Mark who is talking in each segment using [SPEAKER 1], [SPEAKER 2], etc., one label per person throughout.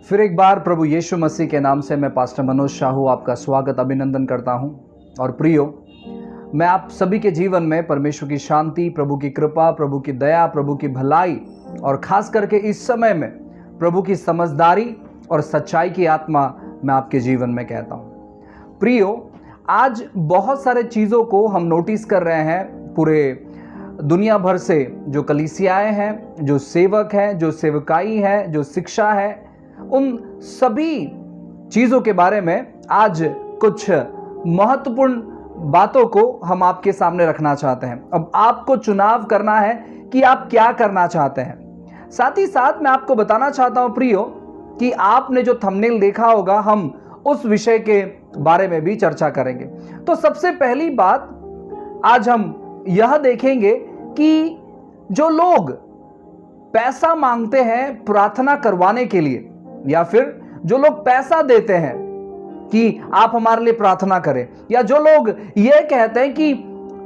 [SPEAKER 1] फिर एक बार प्रभु यीशु मसीह के नाम से मैं पास्टर मनोज शाहू आपका स्वागत अभिनंदन करता हूं। और प्रियो, मैं आप सभी के जीवन में परमेश्वर की शांति, प्रभु की कृपा, प्रभु की दया, प्रभु की भलाई और खास करके इस समय में प्रभु की समझदारी और सच्चाई की आत्मा मैं आपके जीवन में कहता हूं। प्रियो, आज बहुत सारे चीज़ों को हम नोटिस कर रहे हैं पूरे दुनिया भर से, जो कलीसियाएं हैं, जो सेवक हैं, जो सेवकाई है, जो शिक्षा है, उन सभी चीज़ों के बारे में आज कुछ महत्वपूर्ण बातों को हम आपके सामने रखना चाहते हैं। अब आपको चुनाव करना है कि आप क्या करना चाहते हैं। साथ ही साथ मैं आपको बताना चाहता हूं प्रियो कि आपने जो थंबनेल देखा होगा, हम उस विषय के बारे में भी चर्चा करेंगे। तो सबसे पहली बात आज हम यह देखेंगे कि जो लोग पैसा मांगते हैं प्रार्थना करवाने के लिए, या फिर जो लोग पैसा देते हैं कि आप हमारे लिए प्रार्थना करें, या जो लोग ये कहते हैं कि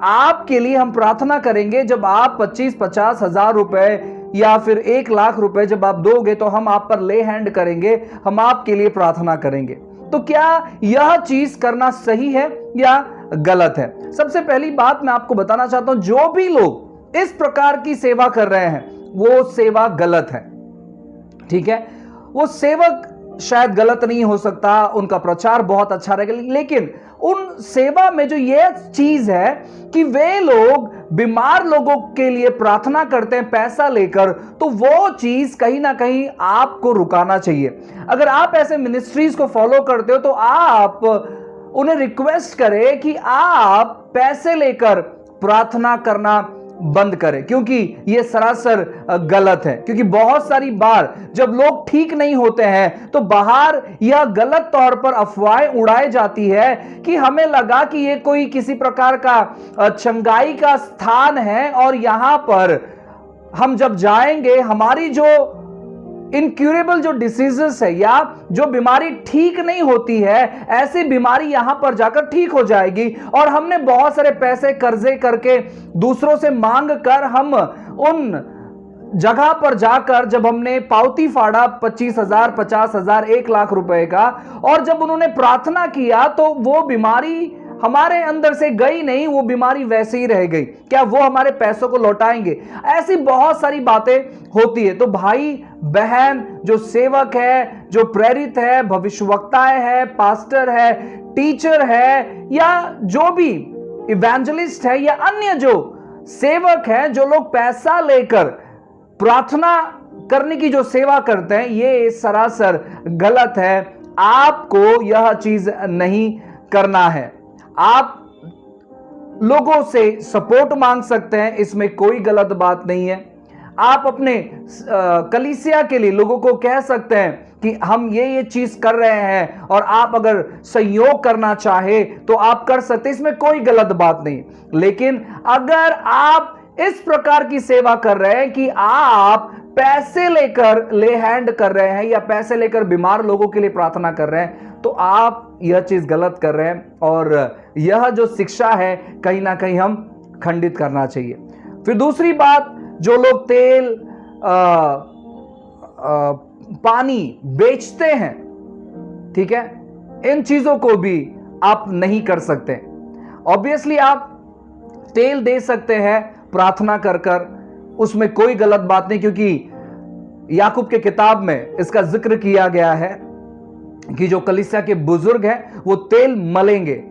[SPEAKER 1] आपके लिए हम प्रार्थना करेंगे, जब आप 25-50 हजार रुपए या फिर 1 लाख रुपए जब आप दोगे तो हम आप पर ले हैंड करेंगे, हम आपके लिए प्रार्थना करेंगे। तो क्या यह चीज करना सही है या गलत है? सबसे पहली बात मैं आपको बताना चाहता हूं, जो भी लोग इस प्रकार की सेवा कर रहे हैं वो सेवा गलत है। ठीक है, वो सेवक शायद गलत नहीं हो सकता, उनका प्रचार बहुत अच्छा रहेगा, लेकिन उन सेवा में जो ये चीज है कि वे लोग बीमार लोगों के लिए प्रार्थना करते हैं पैसा लेकर, तो वो चीज कहीं ना कहीं आपको रुकाना चाहिए। अगर आप ऐसे मिनिस्ट्रीज को फॉलो करते हो तो आप उन्हें रिक्वेस्ट करें कि आप पैसे लेकर प्रार्थना करना बंद करें, क्योंकि यह सरासर गलत है। क्योंकि बहुत सारी बार जब लोग ठीक नहीं होते हैं तो बाहर यह गलत तौर पर अफवाहें उड़ाई जाती है कि हमें लगा कि यह कोई किसी प्रकार का चंगाई का स्थान है, और यहां पर हम जब जाएंगे हमारी जो इनक्यूरेबल जो डिसीजेस है या जो बीमारी ठीक नहीं होती है, ऐसी बीमारी यहां पर जाकर ठीक हो जाएगी। और हमने बहुत सारे पैसे कर्जे करके दूसरों से मांग कर हम उन जगह पर जाकर जब हमने पावती फाड़ा 25,000, 50,000, 1 लाख रुपए का, और जब उन्होंने प्रार्थना किया तो वो बीमारी हमारे अंदर से गई नहीं, वो बीमारी वैसे ही रह गई। क्या वो हमारे पैसों को लौटाएंगे? ऐसी बहुत सारी बातें होती है। तो भाई बहन, जो सेवक है, जो प्रेरित है, भविष्यवक्ताएं है, पास्टर है, टीचर है, या जो भी इवेंजलिस्ट है, या अन्य जो सेवक है, जो लोग पैसा लेकर प्रार्थना करने की जो सेवा करते हैं, ये सरासर गलत है। आपको यह चीज नहीं करना है। आप लोगों से सपोर्ट मांग सकते हैं, इसमें कोई गलत बात नहीं है। आप अपने कलीसिया के लिए लोगों को कह सकते हैं कि हम ये चीज कर रहे हैं, और आप अगर सहयोग करना चाहे तो आप कर सकते हैं, इसमें कोई गलत बात नहीं। लेकिन अगर आप इस प्रकार की सेवा कर रहे हैं कि आप पैसे लेकर ले हैंड कर रहे हैं या पैसे लेकर बीमार लोगों के लिए प्रार्थना कर रहे हैं, तो आप यह चीज गलत कर रहे हैं, और यह जो शिक्षा है कहीं ना कहीं हम खंडित करना चाहिए। फिर दूसरी बात, जो लोग तेल पानी बेचते हैं, ठीक है, इन चीजों को भी आप नहीं कर सकते। ऑब्वियसली आप तेल दे सकते हैं प्रार्थना कर कर, उसमें कोई गलत बात नहीं, क्योंकि याकूब के किताब में इसका जिक्र किया गया है कि जो कलीसिया के बुजुर्ग हैं वो तेल मलेंगे,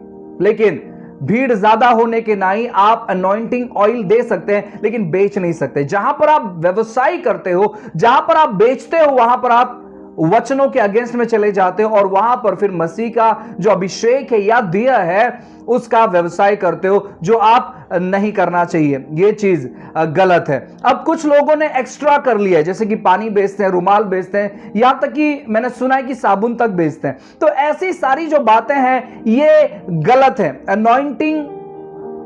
[SPEAKER 1] लेकिन भीड़ ज्यादा होने के नहीं आप अनॉइंटिंग ऑयल दे सकते हैं, लेकिन बेच नहीं सकते। जहां पर आप व्यवसाय करते हो, जहां पर आप बेचते हो, वहां पर आप वचनों के अगेंस्ट में चले जाते हो, और वहां पर फिर मसीह का जो अभिषेक है या दिया है उसका व्यवसाय करते हो, जो आप नहीं करना चाहिए। यह चीज गलत है। अब कुछ लोगों ने एक्स्ट्रा कर लिया है, जैसे कि पानी बेचते हैं, रुमाल बेचते हैं, यहां तक कि मैंने सुना है कि साबुन तक बेचते हैं। तो ऐसी सारी जो बातें हैं ये गलत है। अनॉइंटिंग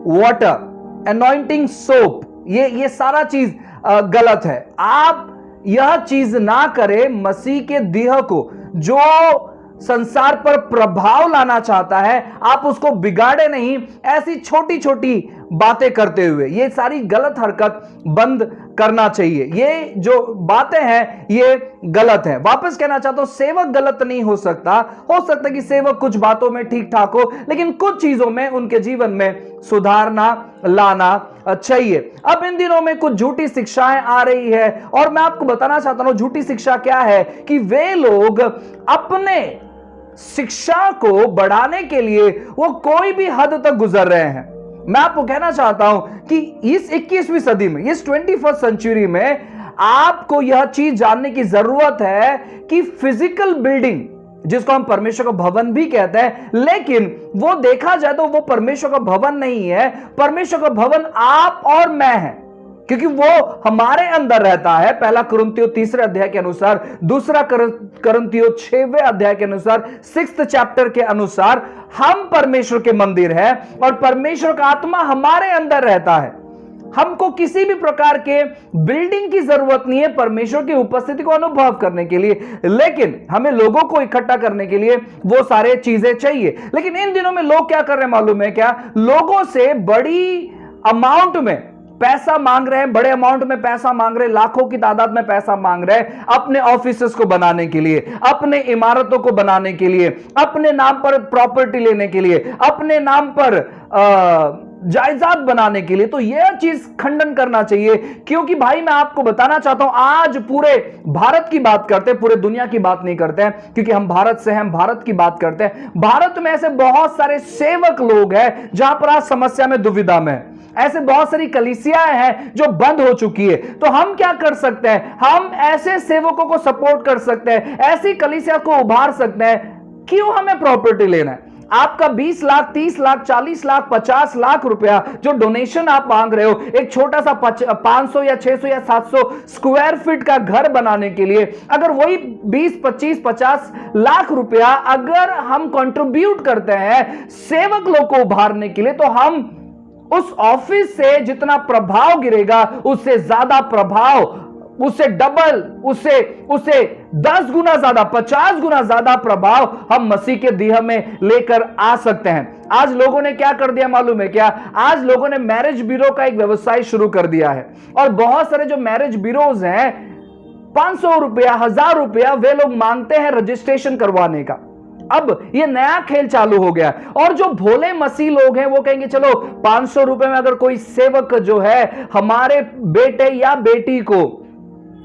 [SPEAKER 1] वाटर, अनॉइंटिंग सोप, ये सारा चीज गलत है। आप यह चीज ना करें। मसीह के देह को जो संसार पर प्रभाव लाना चाहता है, आप उसको बिगाड़े नहीं ऐसी छोटी छोटी बातें करते हुए। ये सारी गलत हरकत बंद करना चाहिए। ये जो बातें हैं ये गलत है। वापस कहना चाहता हूं, सेवक गलत नहीं हो सकता है कि सेवक कुछ बातों में ठीक ठाक हो, लेकिन कुछ चीजों में उनके जीवन में सुधारना लाना चाहिए। अब इन दिनों में कुछ झूठी शिक्षाएं आ रही है और मैं आपको बताना चाहता हूं झूठी शिक्षा क्या है, कि वे लोग अपने शिक्षा को बढ़ाने के लिए वो कोई भी हद तक गुजर रहे हैं। मैं आपको कहना चाहता हूं कि इस 21वीं सदी में, इस 21st सेंचुरी में आपको यह चीज जानने की जरूरत है कि फिजिकल बिल्डिंग, जिसको हम परमेश्वर का भवन भी कहते हैं, लेकिन वो देखा जाए तो वो परमेश्वर का भवन नहीं है। परमेश्वर का भवन आप और मैं है, क्योंकि वो हमारे अंदर रहता है। पहला कुरिन्थियों 3 अध्याय के अनुसार, दूसरा कुरिन्थियों 6 अध्याय के अनुसार, 6th चैप्टर के अनुसार हम परमेश्वर के मंदिर हैं और परमेश्वर का आत्मा हमारे अंदर रहता है। हमको किसी भी प्रकार के बिल्डिंग की जरूरत नहीं है परमेश्वर की उपस्थिति को अनुभव करने के लिए, लेकिन हमें लोगों को इकट्ठा करने के लिए वो सारे चीजें चाहिए। लेकिन इन दिनों में लोग क्या कर रहे हैं मालूम है क्या? लोगों से बड़ी अमाउंट में पैसा मांग रहे हैं, बड़े अमाउंट में पैसा मांग रहे हैं, लाखों की तादाद में पैसा मांग रहे हैं अपने ऑफिसेस को बनाने के लिए, अपने इमारतों को बनाने के लिए, अपने नाम पर प्रॉपर्टी लेने के लिए, अपने नाम पर जायदाद बनाने के लिए। तो यह चीज खंडन करना चाहिए, क्योंकि भाई मैं आपको बताना चाहता हूं, आज पूरे भारत की बात करते हैं, पूरे दुनिया की बात नहीं करते हैं, क्योंकि हम भारत से हैं, हम भारत की बात करते हैं। भारत में ऐसे बहुत सारे सेवक लोग हैं जहां पर आज समस्या में, दुविधा में, ऐसे बहुत सारी कलीसियाएं हैं जो बंद हो चुकी है। तो हम क्या कर सकते हैं? हम ऐसे सेवकों को सपोर्ट कर सकते हैं, ऐसी कलीसिया को उभार सकते हैं। क्यों हमें प्रॉपर्टी लेना है? आपका 20 लाख, 30 लाख, 40 लाख, 50 लाख रुपया जो डोनेशन आप मांग रहे हो, एक छोटा सा 500 या 600 या 700 स्क्वायर फीट का घर बनाने के लिए, अगर वही 20, 25, 50 लाख रुपया अगर हम कंट्रीब्यूट करते हैं सेवक लोग को उभारने के लिए, तो हम उस ऑफिस से जितना प्रभाव गिरेगा उससे ज्यादा प्रभाव, उससे डबल, उससे 10 गुना ज्यादा, 50 गुना ज्यादा प्रभाव हम मसीह के देह में लेकर आ सकते हैं। आज लोगों ने क्या कर दिया मालूम है क्या? आज लोगों ने मैरिज ब्यूरो का एक व्यवसाय शुरू कर दिया है और बहुत सारे जो मैरिज ब्यूरोज हैं 500 रुपया, 1000 रुपया वे लोग मांगते हैं रजिस्ट्रेशन करवाने का। अब ये नया खेल चालू हो गया और जो भोले मसीह लोग हैं वो कहेंगे चलो 500 रुपए में अगर कोई सेवक जो है हमारे बेटे या बेटी को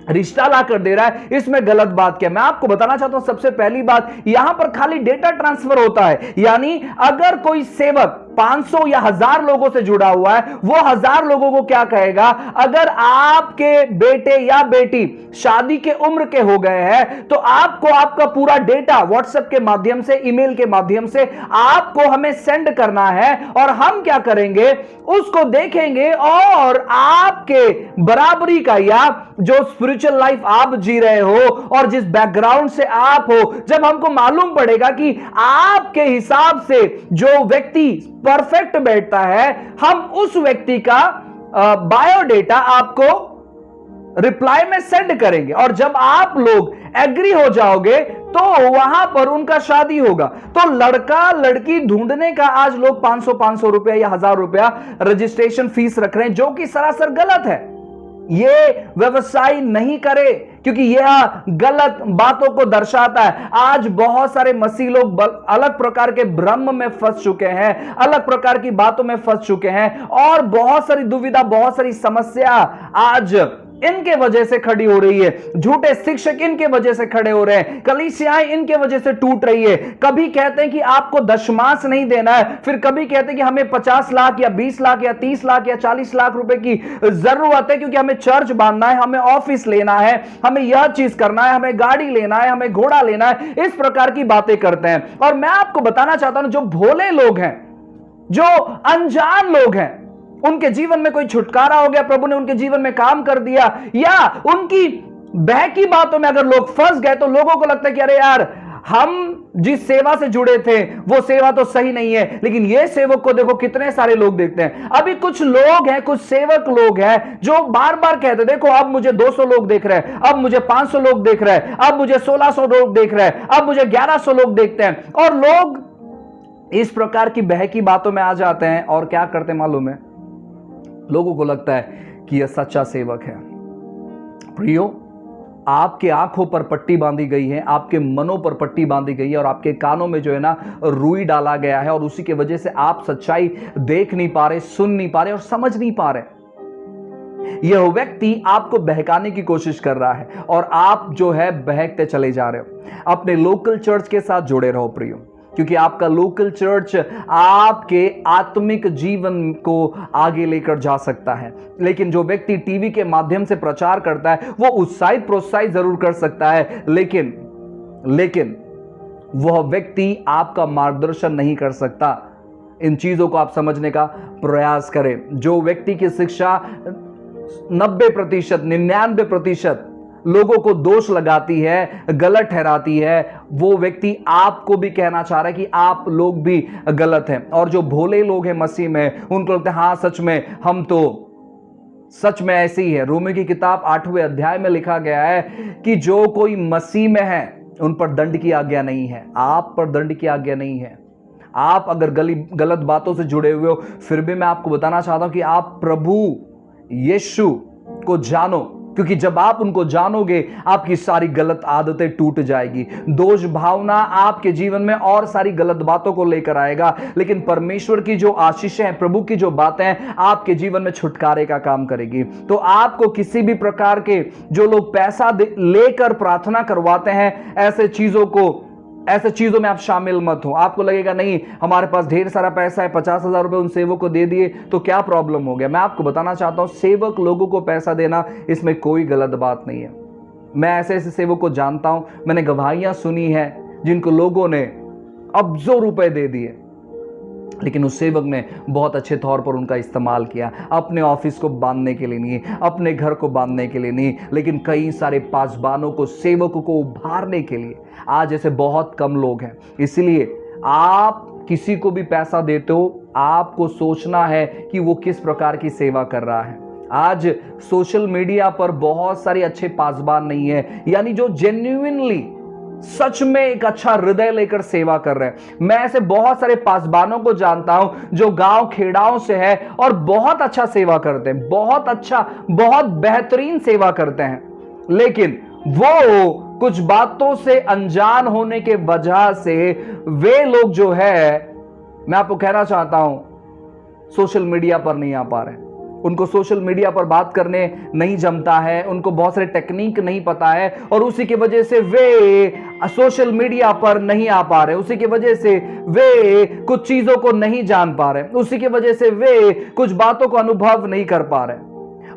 [SPEAKER 1] रिश्ता ला कर दे रहा है, इसमें गलत बात क्या? मैं आपको बताना चाहता हूं, सबसे पहली बात, यहां पर खाली डेटा ट्रांसफर होता है। यानी अगर कोई सेवक 500 या 1000 लोगों से जुड़ा हुआ है, वो 1000 लोगों को क्या कहेगा? अगर आपके बेटे या बेटी शादी के उम्र के हो गए हैं तो आपको आपका पूरा डेटा व्हाट्सएप के माध्यम से, ईमेल के माध्यम से आपको हमें सेंड करना है और हम क्या करेंगे? उसको देखेंगे और आपके बराबरी का या जो स्पिरिचुअल लाइफ आप जी रहे हो और जिस बैकग्राउंड से आप हो, जब हमको मालूम पड़ेगा कि आपके हिसाब से जो व्यक्ति परफेक्ट बैठता है, हम उस व्यक्ति का बायोडेटा आपको रिप्लाई में सेंड करेंगे और जब आप लोग एग्री हो जाओगे तो वहां पर उनका शादी होगा। तो लड़का लड़की ढूंढने का आज लोग 500 रुपया या 1000 रुपया रजिस्ट्रेशन फीस रख रहे हैं, जो कि सरासर गलत है। ये व्यवसाय नहीं करे, क्योंकि यह गलत बातों को दर्शाता है। आज बहुत सारे मसीह लोग अलग प्रकार के भ्रम में फंस चुके हैं, अलग प्रकार की बातों में फंस चुके हैं और बहुत सारी दुविधा, बहुत सारी समस्या आज इनके वजह से खड़ी हो रही है। झूठे शिक्षक इनके वजह से खड़े हो रहे हैं, कलीसियाएं इनके वजह से टूट रही है। कभी कहते हैं कि आपको दशमांश नहीं देना है, फिर कभी कहते हैं कि हमें 50 लाख या 20 लाख या 30 लाख या 40 लाख रुपए की जरूरत है, क्योंकि हमें चर्च बांधना है, हमें ऑफिस लेना है, हमें यह चीज करना है, हमें गाड़ी लेना है, हमें घोड़ा लेना है। इस प्रकार की बातें करते हैं और मैं आपको बताना चाहता हूं, जो भोले लोग हैं, जो अनजान लोग हैं, उनके जीवन में कोई छुटकारा हो गया, प्रभु ने उनके जीवन में काम कर दिया, या उनकी बहकी बातों में अगर लोग फंस गए तो लोगों को लगता है कि अरे यार हम जिस सेवा से जुड़े थे वो सेवा तो सही नहीं है, लेकिन ये सेवक को देखो कितने सारे लोग देखते हैं। अभी कुछ लोग हैं, कुछ सेवक लोग हैं जो बार बार कहते, देखो अब मुझे 200 लोग देख रहे हैं, अब मुझे 500 लोग देख रहे हैं, अब मुझे 1600 लोग देख रहे हैं, अब मुझे 1100 लोग देखते हैं। और लोग इस प्रकार की बहकी बातों में आ जाते हैं और क्या करते हैं मालूम है, लोगों को लगता है कि यह सच्चा सेवक है। प्रियो, आपके आंखों पर पट्टी बांधी गई है, आपके मनों पर पट्टी बांधी गई है और आपके कानों में जो है ना रुई डाला गया है, और उसी की वजह से आप सच्चाई देख नहीं पा रहे, सुन नहीं पा रहे और समझ नहीं पा रहे। यह व्यक्ति आपको बहकाने की कोशिश कर रहा है और आप जो है बहकते चले जा रहे हो। अपने लोकल चर्च के साथ जुड़े रहो प्रियो, क्योंकि आपका लोकल चर्च आपके आत्मिक जीवन को आगे लेकर जा सकता है। लेकिन जो व्यक्ति टीवी के माध्यम से प्रचार करता है वो उत्साहित प्रोत्साहित जरूर कर सकता है, लेकिन वह व्यक्ति आपका मार्गदर्शन नहीं कर सकता। इन चीजों को आप समझने का प्रयास करें। जो व्यक्ति की शिक्षा 90%, 99% लोगों को दोष लगाती है, गलत ठहराती है, वो व्यक्ति आपको भी कहना चाह रहा है कि आप लोग भी गलत हैं। और जो भोले लोग हैं मसीह में, उनको लगता है हाँ सच में हम तो सच में ऐसे ही है। रोमी की किताब 8वें अध्याय में लिखा गया है कि जो कोई मसीह में है उन पर दंड की आज्ञा नहीं है, आप पर दंड की आज्ञा नहीं है। आप अगर गलत बातों से जुड़े हुए हो, फिर भी मैं आपको बताना चाहता हूं कि आप प्रभु यीशु को जानो, क्योंकि जब आप उनको जानोगे आपकी सारी गलत आदतें टूट जाएगी। दोष भावना आपके जीवन में और सारी गलत बातों को लेकर आएगा, लेकिन परमेश्वर की जो आशीषें हैं, प्रभु की जो बातें हैं, आपके जीवन में छुटकारे का काम करेगी। तो आपको किसी भी प्रकार के जो लोग पैसा लेकर प्रार्थना करवाते हैं, ऐसे चीजों में आप शामिल मत हो। आपको लगेगा नहीं हमारे पास ढेर सारा पैसा है, 50,000 रुपए उन सेवक को दे दिए तो क्या प्रॉब्लम हो गया। मैं आपको बताना चाहता हूं, सेवक लोगों को पैसा देना, इसमें कोई गलत बात नहीं है। मैं ऐसे सेवक को जानता हूं, मैंने गवाहियां सुनी है जिनको लोगों ने अब्जों रुपए दे दिए, लेकिन उस सेवक ने बहुत अच्छे तौर पर उनका इस्तेमाल किया, अपने ऑफिस को बांधने के लिए नहीं, अपने घर को बांधने के लिए नहीं, लेकिन कई सारे पासबानों को, सेवकों को उभारने के लिए। आज ऐसे बहुत कम लोग हैं। इसलिए आप किसी को भी पैसा देते हो, आपको सोचना है कि वो किस प्रकार की सेवा कर रहा है। आज सोशल मीडिया पर बहुत सारे अच्छे पासबान नहीं है, यानी जो जेन्युइनली सच में एक अच्छा हृदय लेकर सेवा कर रहे हैं। मैं ऐसे बहुत सारे पासबानों को जानता हूं जो गांव खेड़ाओं से है और बहुत अच्छा सेवा करते हैं, बहुत अच्छा, बहुत बेहतरीन सेवा करते हैं, लेकिन वो कुछ बातों से अनजान होने के वजह से वे लोग जो है, मैं आपको कहना चाहता हूं, सोशल मीडिया पर नहीं आ पा रहे। उनको सोशल मीडिया पर बात करने नहीं जमता है, उनको बहुत सारे टेक्निक नहीं पता है और उसी की वजह से वे सोशल मीडिया पर नहीं आ पा रहे, उसी की वजह से वे कुछ चीजों को नहीं जान पा रहे, उसी की वजह से वे कुछ बातों को अनुभव नहीं कर पा रहे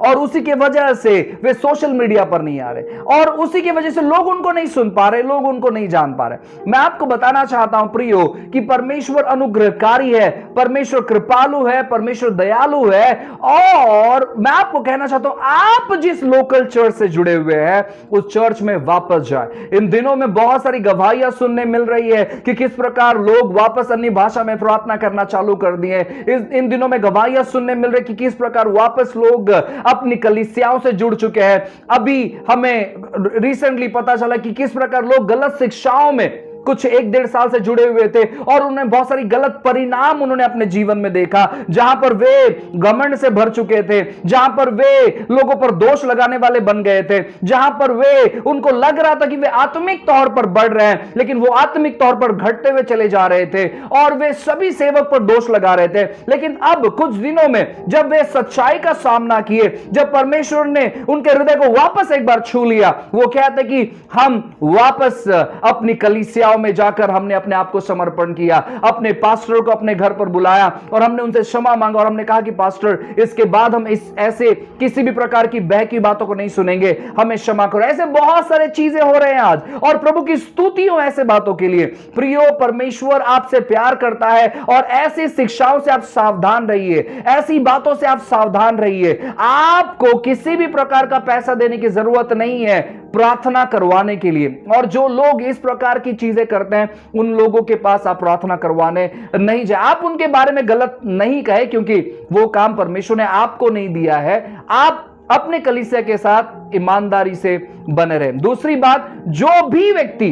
[SPEAKER 1] और उसी की वजह से वे सोशल मीडिया पर नहीं आ रहे और उसी की वजह से लोग उनको नहीं सुन पा रहे, लोग उनको नहीं जान पा रहे। मैं आपको बताना चाहता हूं प्रियो कि परमेश्वर अनुग्रहकारी है, परमेश्वर कृपालु है, परमेश्वर दयालु है। और मैं आपको कहना चाहता हूं, आप जिस लोकल चर्च से जुड़े हुए हैं उस चर्च में वापस जाए। इन दिनों में बहुत सारी गवाहियां सुनने मिल रही है कि किस प्रकार लोग वापस अन्य भाषा में प्रार्थना करना चालू कर दिए। इन दिनों में गवाहियां सुनने मिल रही कि किस प्रकार वापस लोग अपनी कलीसियाओं से जुड़ चुके हैं। अभी हमें रिसेंटली पता चला कि किस प्रकार लोग गलत शिक्षाओं में कुछ 1-1.5 साल से जुड़े हुए थे और उन्होंने बहुत सारी गलत परिणाम उन्होंने अपने जीवन में देखा, जहां पर वे घमंड से भर चुके थे, जहां पर वे लोगों पर दोष लगाने वाले बन गए थे, जहां पर वे उनको लग रहा था कि वे आत्मिक तौर पर बढ़ रहे हैं, लेकिन वो आत्मिक तौर पर घटते हुए चले जा रहे थे और वे सभी सेवक पर दोष लगा रहे थे। लेकिन अब कुछ दिनों में जब वे सच्चाई का सामना किए, जब परमेश्वर ने उनके हृदय को वापस एक बार छू लिया, वो कहते कि हम वापस अपनी कलीसियाओं में जाकर हमने अपने आप को समर्पण किया, अपने पास्टर को अपने घर पर बुलाया और हमने उनसे क्षमा मांगा और हमने कहा कि पास्टर, इसके बाद हम इस ऐसे किसी भी प्रकार की बहकी बातों को नहीं सुनेंगे, हमें क्षमा करो। ऐसे बहुत सारे चीजें हो रहे हैं आज और प्रभु की स्तुति हो ऐसे बातों के लिए। प्रियो, परमेश्वर आपसे प्यार करता है और ऐसी शिक्षाओं से आप सावधान रहिए, ऐसी बातों से आप सावधान रहिए। आपको किसी भी प्रकार का पैसा देने की जरूरत नहीं है। प्रार्थना करवाने के लिए। और जो लोग इस प्रकार की चीजें करते हैं उन लोगों के पास आप प्रार्थना करवाने नहीं जाए। आप उनके बारे में गलत नहीं कहे, क्योंकि वो काम परमेश्वर ने आपको नहीं दिया है। आप अपने कलीसिया के साथ ईमानदारी से बने रहे। दूसरी बात, जो भी व्यक्ति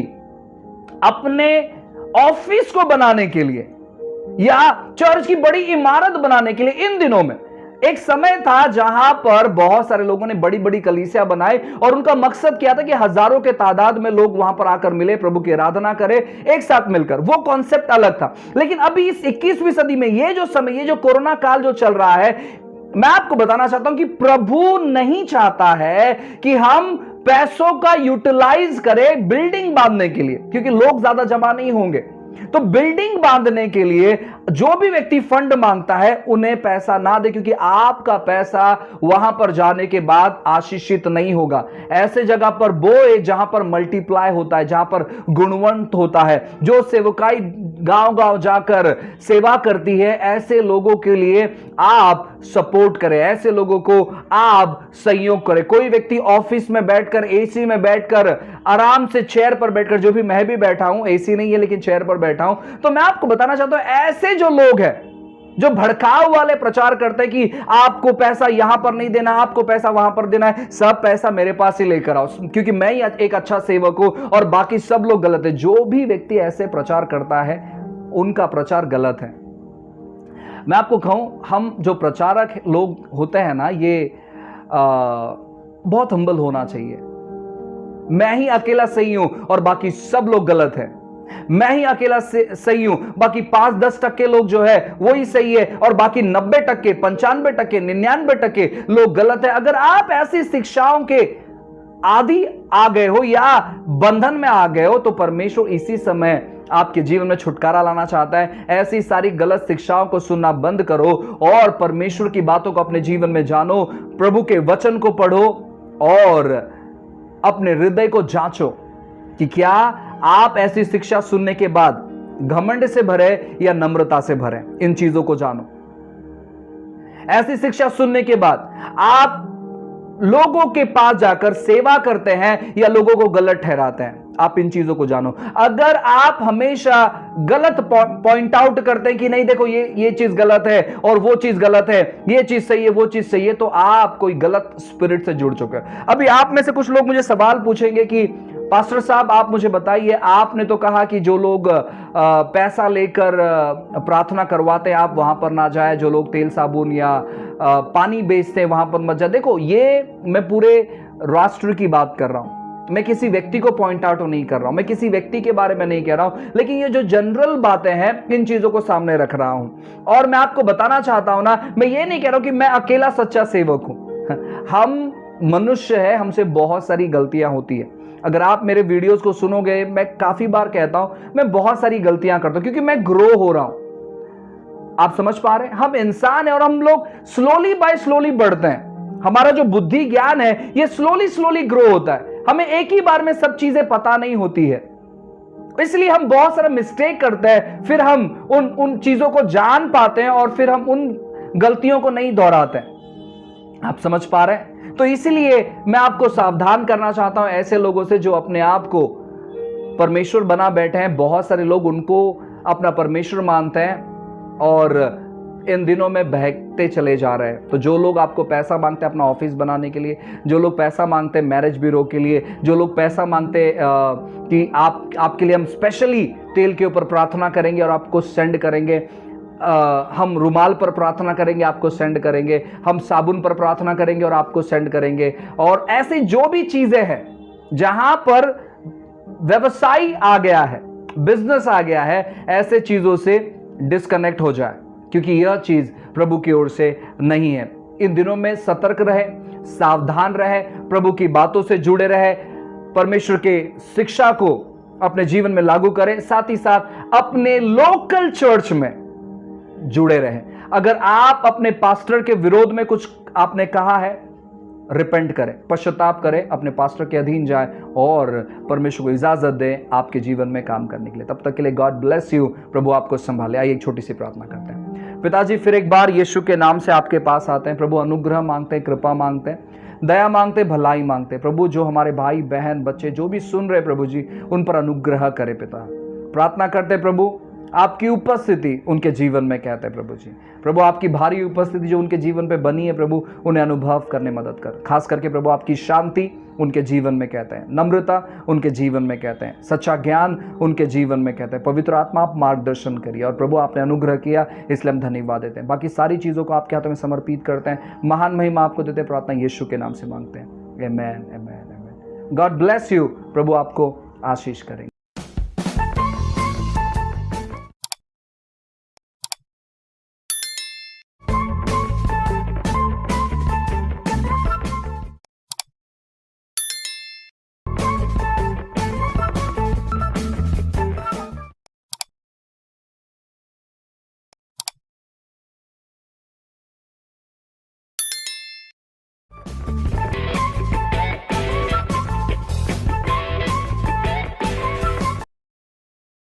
[SPEAKER 1] अपने ऑफिस को बनाने के लिए या चर्च की बड़ी इमारत बनाने के लिए, इन दिनों में एक समय था जहां पर बहुत सारे लोगों ने बड़ी बड़ी कलीसिया बनाई और उनका मकसद क्या था कि हजारों के तादाद में लोग वहां पर आकर मिले, प्रभु की आराधना करें एक साथ मिलकर। वो कॉन्सेप्ट अलग था। लेकिन अभी इस 21वीं सदी में ये जो समय, ये जो कोरोना काल जो चल रहा है, मैं आपको बताना चाहता हूं कि प्रभु नहीं चाहता है कि हम पैसों का यूटिलाइज करें बिल्डिंग बांधने के लिए, क्योंकि लोग ज्यादा जमा नहीं होंगे। तो बिल्डिंग बांधने के लिए जो भी व्यक्ति फंड मांगता है उन्हें पैसा ना दे, क्योंकि आपका पैसा वहां पर जाने के बाद आशीषित नहीं होगा। ऐसे जगह पर बोए जहां पर मल्टीप्लाई होता है, जहां पर गुणवंत होता है, जो सेवकाई गांव-गांव जाकर सेवा करती है, ऐसे लोगों के लिए आप सपोर्ट करें, ऐसे लोगों को आप सहयोग करें। कोई व्यक्ति ऑफिस में बैठकर, एसी में बैठकर, आराम से चेयर पर बैठकर, जो भी मैं भी बैठा हूं, एसी नहीं है लेकिन चेयर पर बैठा हूं, तो मैं आपको बताना चाहता हूं, ऐसे जो लोग हैं जो भड़काव वाले प्रचार करते हैं कि आपको पैसा यहां पर नहीं देना, आपको पैसा वहां पर देना है, सब पैसा मेरे पास ही लेकर आओ क्योंकि मैं ही एक अच्छा सेवक हूं और बाकी सब लोग गलत है। जो भी व्यक्ति ऐसे प्रचार करता है उनका प्रचार गलत है। मैं आपको कहूं, हम जो प्रचारक लोग होते हैं ना, ये बहुत हम्बल होना चाहिए। मैं ही अकेला सही हूं और बाकी सब लोग गलत हैं। मैं ही अकेला सही हूं, बाकी 5-10% लोग जो है वो ही सही है और बाकी 90%, 95%, 99% लोग गलत है। अगर आप ऐसी शिक्षाओं के आदि आ गए हो या बंधन में आ गए हो, तो परमेश्वर इसी समय आपके जीवन में छुटकारा लाना चाहता है। ऐसी सारी गलत शिक्षाओं को सुनना बंद करो और परमेश्वर की बातों को अपने जीवन में जानो, प्रभु के वचन को पढ़ो और अपने हृदय को जांचो कि क्या आप ऐसी शिक्षा सुनने के बाद घमंड से भरे या नम्रता से भरे। इन चीजों को जानो। ऐसी शिक्षा सुनने के बाद आप लोगों के पास जाकर सेवा करते हैं या लोगों को गलत ठहराते हैं, आप इन चीजों को जानो। अगर आप हमेशा गलत पॉइंट आउट करते हैं कि नहीं देखो ये चीज गलत है और वो चीज गलत है, ये चीज सही है वो चीज सही है, तो आप कोई गलत स्पिरिट से जुड़ चुके हैं। अभी आप में से कुछ लोग मुझे सवाल पूछेंगे कि पास्टर साहब आप मुझे बताइए, आपने तो कहा कि जो लोग पैसा लेकर प्रार्थना करवाते हैं आप वहां पर ना जाए, जो लोग तेल साबुन या पानी बेचते हैं वहां पर मत जाए। देखो, ये मैं पूरे राष्ट्र की बात कर रहा हूं, मैं किसी व्यक्ति को पॉइंट आउट नहीं कर रहा हूं, मैं किसी व्यक्ति के बारे में नहीं कह रहा हूं, लेकिन ये जो जनरल बातें हैं इन चीजों को सामने रख रहा हूं। और मैं आपको बताना चाहता हूं ना, मैं ये नहीं कह रहा हूं कि मैं अकेला सच्चा सेवक हूं। हम मनुष्य है, हमसे बहुत सारी गलतियां होती है। अगर आप मेरे वीडियोस को सुनोगे, मैं काफी बार कहता हूं मैं बहुत सारी गलतियां करता हूं क्योंकि मैं ग्रो हो रहा हूं। आप समझ पा रहे हैं? हम इंसान हैं और हम लोग स्लोली बाय स्लोली बढ़ते हैं। हमारा जो बुद्धि ज्ञान है ये स्लोली ग्रो होता है। हमें एक ही बार में सब चीजें पता नहीं होती है, इसलिए हम बहुत सारा मिस्टेक करते हैं, फिर हम उन चीजों को जान पाते हैं और फिर हम उन गलतियों को नहीं दोहराते हैं। आप समझ पा रहे हैं? तो इसीलिए मैं आपको सावधान करना चाहता हूं ऐसे लोगों से जो अपने आप को परमेश्वर बना बैठे हैं। बहुत सारे लोग उनको अपना परमेश्वर मानते हैं और इन दिनों में बहकते चले जा रहे हैं। तो जो लोग आपको पैसा मांगते हैं अपना ऑफिस बनाने के लिए, जो लोग पैसा मांगते हैं मैरिज ब्यूरो के लिए, जो लोग पैसा मांगते कि आपके लिए हम स्पेशली तेल के ऊपर प्रार्थना करेंगे और आपको सेंड करेंगे, हम रुमाल पर प्रार्थना करेंगे आपको सेंड करेंगे, हम साबुन पर प्रार्थना करेंगे और आपको सेंड करेंगे, और ऐसी जो भी चीजें हैं जहां पर व्यवसाय आ गया है, बिजनेस आ गया है, ऐसे चीजों से डिस्कनेक्ट हो जाए क्योंकि यह चीज प्रभु की ओर से नहीं है। इन दिनों में सतर्क रहे, सावधान रहे, प्रभु की बातों से जुड़े रहे, परमेश्वर के शिक्षा को अपने जीवन में लागू करें, साथ ही साथ अपने लोकल चर्च में जुड़े रहें। अगर आप अपने पास्टर के विरोध में कुछ आपने कहा है, रिपेंट करें, पश्चाताप करें, अपने पास्टर के अधीन जाएं और परमेश्वर को इजाजत दें आपके जीवन में काम करने के लिए। तब तक के लिए गॉड ब्लेस यू, प्रभु आपको संभाले। आइए एक छोटी सी प्रार्थना करते हैं। पिताजी, फिर एक बार यीशु के नाम से आपके पास आते हैं प्रभु, अनुग्रह मांगते हैं, कृपा मांगते हैं। दया मांगते, भलाई मांगते प्रभु। जो हमारे भाई बहन बच्चे जो भी सुन रहे प्रभु जी, उन पर अनुग्रह करे पिता। प्रार्थना करते प्रभु, आपकी उपस्थिति उनके जीवन में कहते हैं प्रभु जी। प्रभु आपकी भारी उपस्थिति जो उनके जीवन पे बनी है प्रभु, उन्हें अनुभव करने मदद कर। खास करके प्रभु आपकी शांति उनके जीवन में कहते हैं, नम्रता उनके जीवन में कहते हैं, सच्चा ज्ञान उनके जीवन में कहते हैं। पवित्र आत्मा आप मार्गदर्शन करिए। और प्रभु आपने अनुग्रह किया, इसलिए हम धन्यवाद देते हैं। बाकी सारी चीज़ों को आपके हाथों में समर्पित करते हैं। महान महिमा आपको देते हैं। प्रार्थना यीशु के नाम से मांगते हैं। आमेन, आमेन, आमेन। God bless you. प्रभु आपको आशीष करेंगे।